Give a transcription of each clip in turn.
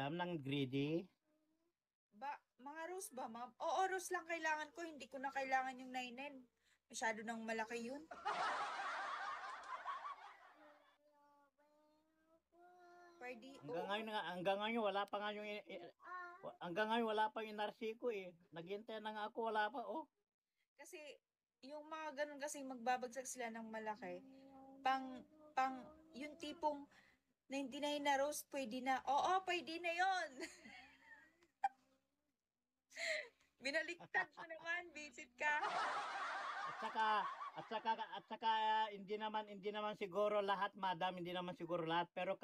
madam, ng greedy? Mga rose ba, ma'am? Oo, rose lang kailangan ko. Hindi ko na kailangan yung 99. Masyado nang malaki yun. Pwede, Hanggang ngayon wala pa nga yung hanggang ngayon wala pa yung NRC ko eh. Naghintay na nga ako, wala pa oh. Kasi, yung mga ganun kasi magbabagsak sila ng malaki. Pang, yung tipong 99 na rose, pwede na. Oo, pwede na yon. Binaliktad mo naman, visit ka. At saka hindi naman siguro lahat, madam, hindi naman siguro lahat, pero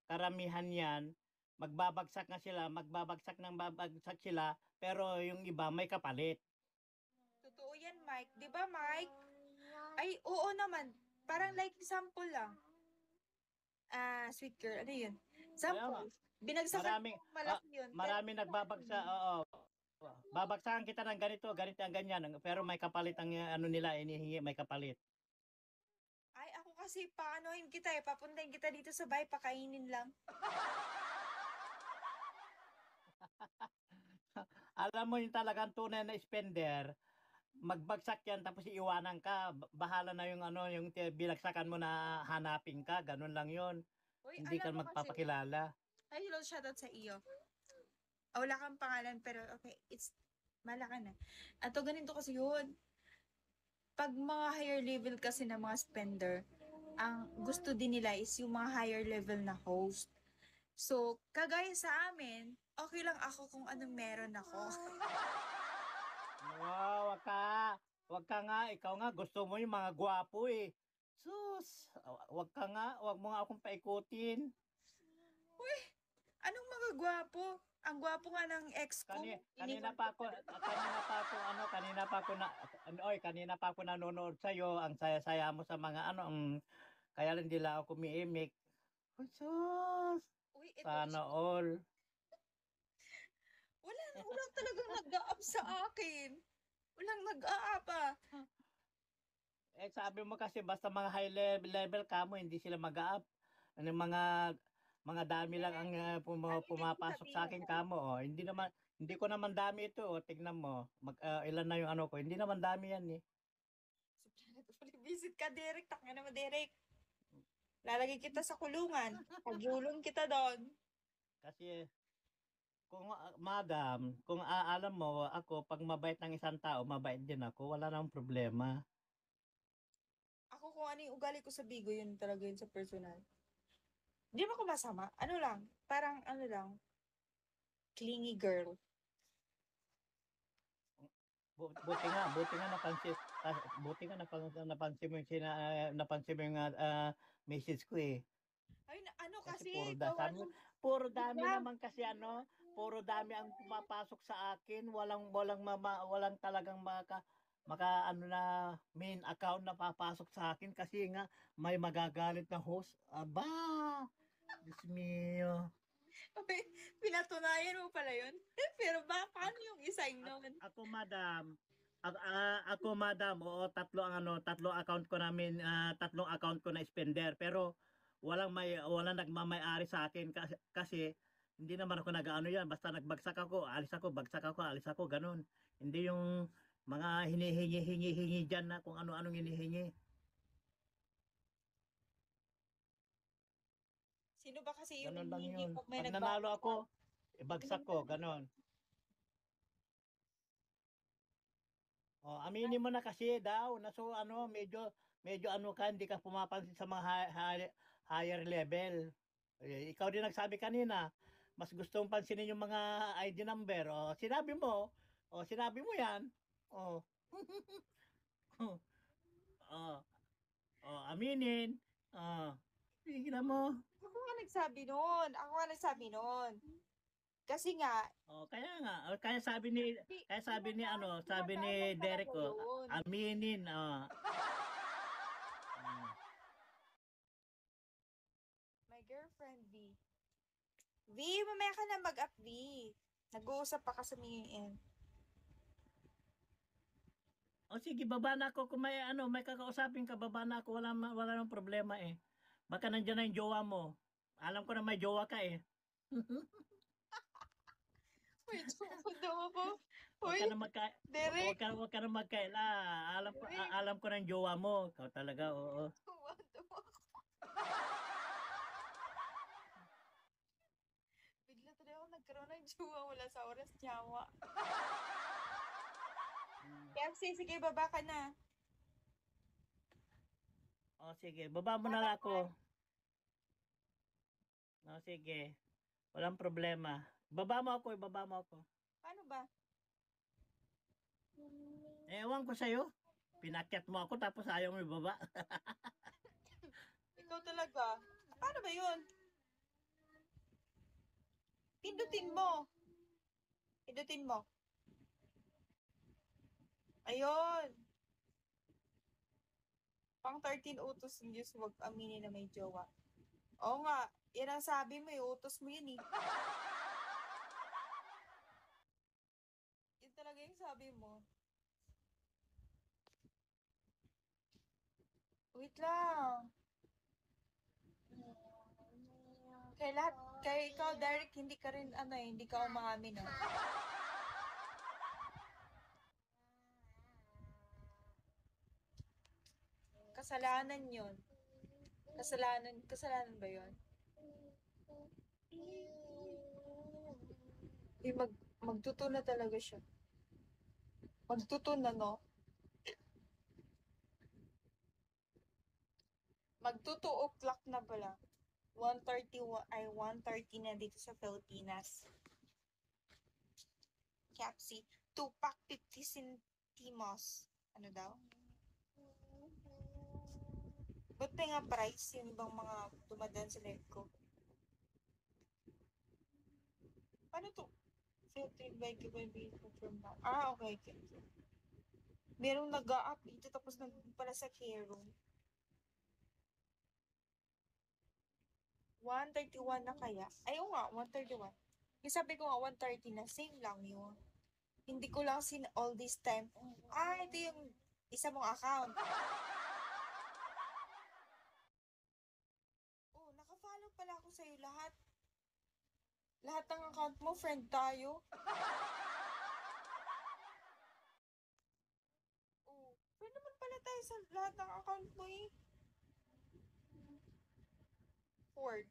karamihan 'yan magbabagsak ng babagsak sila, pero yung iba may kapalit. Totoo yan, Mike. Di ba, Mike? Ay, oo naman. Parang like example lang. Sweet girl, ano yun? Example, binagsakan Maraming mo malaki yun. maraming nagbabagsak, oo. Babagsakan kita ng ganito, ganito ang ganyan, pero may kapalit ang ano nila inihingi, may kapalit. Ay, ako kasi paanohin kita eh. Papuntahin kita dito sa bahay, pakainin lang. Alam mo yung talagang tunay na spender, magbagsak yan tapos iiwanan ka. Bahala na yung ano, yung binagsakan mo na hanapin ka, ganun lang yon. Uy, Hindi alam ka mo kasi, magpapakilala. ay, hello, shoutout sa iyo. Wala kang pangalan, pero okay, it's, malaki na. Ato, ganito kasi yun. Pag mga higher level kasi na mga spender, ang gusto din nila is yung mga higher level na host. So, kagaya sa amin, okay lang ako kung anong meron ako. Wow, wag ka nga, ikaw nga gusto mo yung mga gwapo eh. Sus, wag ka nga, wag mo nga akong paikutin. Uy, anong mga gwapo? Ang gwapo nga ng ex ko. Kanina pa ako, kanina pa ako nanonood sa iyo, ang saya-saya mo sa mga ano, kaya lang hindi lang ako umiimik. Sus, Uy, ito, sana all. wala talagang nag-a-up sa akin. Walang nag-a-up ah. Eh sabi mo kasi basta mga high level ka mo, hindi sila mag-up. Ano mga dami lang ang Ang ibig ko pumapasok sa sabihin, akin kamo. Oh. Hindi ko naman dami ito. Oh. Tignan mo. Ilan na yung ano ko. Hindi naman dami yan eh. visit ka, Derek. Taka naman, Derek. Lalagay kita sa kulungan. Pagjulong kita doon. Kasi kung madam, kung alam mo ako pag mabait ng isang tao, mabait din ako. Wala nang problema. Ako kung ano yung ugali ko sa Bigo, yun talaga yun sa personal. Hindi mo ako masama. Ano lang, parang ano lang, clingy girl. Buti nga napansin, buti nga napansin mo yung napansin mo yung message ko eh. Ay, ano Kasi kasi, gawa ng, puro dami diba? naman kasi ano, puro dami ang pumapasok sa akin, walang talagang maka ano na main account na papasok sa akin kasi nga may magagalit na host. Aba, Diyos mio. Okay, pinatunayan mo pala yun. Pero paano yung isang nun? Ako madam, ako madam, oo, tatlong account ko namin, tatlong account ko na spender pero walang nagmamay-ari sa akin kasi hindi naman ako nag-ano yan, basta nagbagsak ako, bagsak ako, alis ako, ganun. Hindi yung mga hinihingi diyan na kung ano-anong hinihingi. Sino ba kasi yung Ganun lang hinihingi yun. pag may Pag nanalo nagbabasa? ako, ibagsak ko, ganun. Oh, aminin mo na kasi daw na so ano, medyo ano ka, hindi ka pumapansin sa mga higher level. Ikaw din nagsabi kanina, mas gusto mong pansinin yung mga ID number. O, sinabi mo yan. O, o, aminin. O, tignan mo. Ako nga nagsabi nun. Ako nga nagsabi nun. Kasi nga, O, kaya nga, kaya sabi ni ano, sabi ni ginagamit talaga Derek, o, yun. aminin. O. My girlfriend, V. V, mamaya ka na mag-up, V. Nag-uusap pa ka sa MIN. O sige, baba na ako kung may kakausapin ka, baba na ako, wala nang problema eh. Baka nandiyan na yung jowa mo. Alam ko na may jowa ka eh. May jowa daw ako. Huwag Uy, ka na magka Derek. huwag ka na magkaila. Alam ko ng jowa mo. Ikaw talaga, oo. Jowa daw ako. Bigla talaga ako nagkaroon ng jowa wala sa oras jowa. KFC, sige, baba ka na. O sige, baba mo na lang ako. O sige. Walang problema. Baba mo ako, ibaba mo ako. Paano ba? Ewan ko sa'yo. Pinakyat mo ako tapos ayaw mo ibaba. Ikaw talaga. Paano ba yun? Pindutin mo. Pindutin mo. Ayun. Pang 13 utos ng Diyos, huwag aminin na may jowa. Oo nga, yan ang sabi mo, utos mo yun eh. Yun talaga yung sabi mo. Wait lang. Kaya ikaw, Derek, hindi ka rin, hindi ka umamin, ah. Kasalanan yun. Kasalanan ba yun? Magtuto na talaga siya. Magtuto na, no? Magtuto o'clock na pala. 1:30 na dito sa Pilipinas. Capsi, 2 pack 50 centimos. Ano daw? Ba't may nga price yun bang mga dumadaan sa live ko? Paano to? Filtered by given from now. Okay. Merong nag-a-up dito tapos nandun pala sa care room. 1:31 na kaya? Ayaw nga, 1:31. Yung sabi ko nga, 1:30 na. Same lang yun. Hindi ko lang sin all this time. Ito yung isa mong account. Oh, naka-follow pala ako sa'yo lahat. Lahat ng account mo, friend tayo. Oh, friend naman pala tayo sa lahat ng account mo eh. Ford.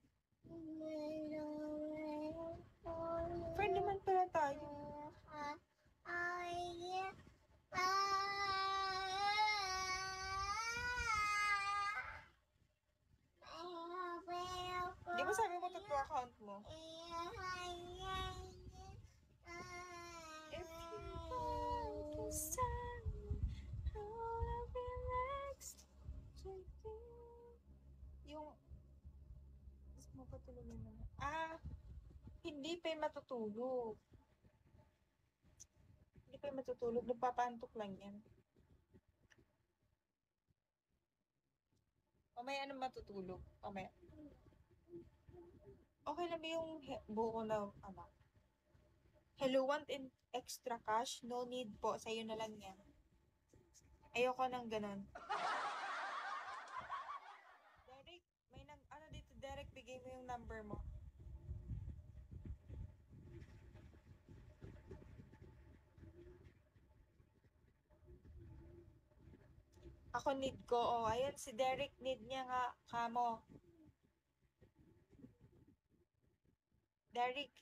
Friend naman pala tayo. Di ba sabi mo tatlo account mo? If you want the sun, how relaxed yung mas mapatulog na naman. Hindi pa yung matutulog. Hindi pa yung matutulog. Nagpapantok lang yan. Mamaya na matutulog. Mamaya. Okay lang ba yung buo na, Hello, want in extra cash? No need po. Sa'yo na lang yan. Ayoko nang ganon. Derek, may dito, Derek, bigay mo yung number mo. Ako need ko. Ayun, si Derek need niya nga, kamo. Derek,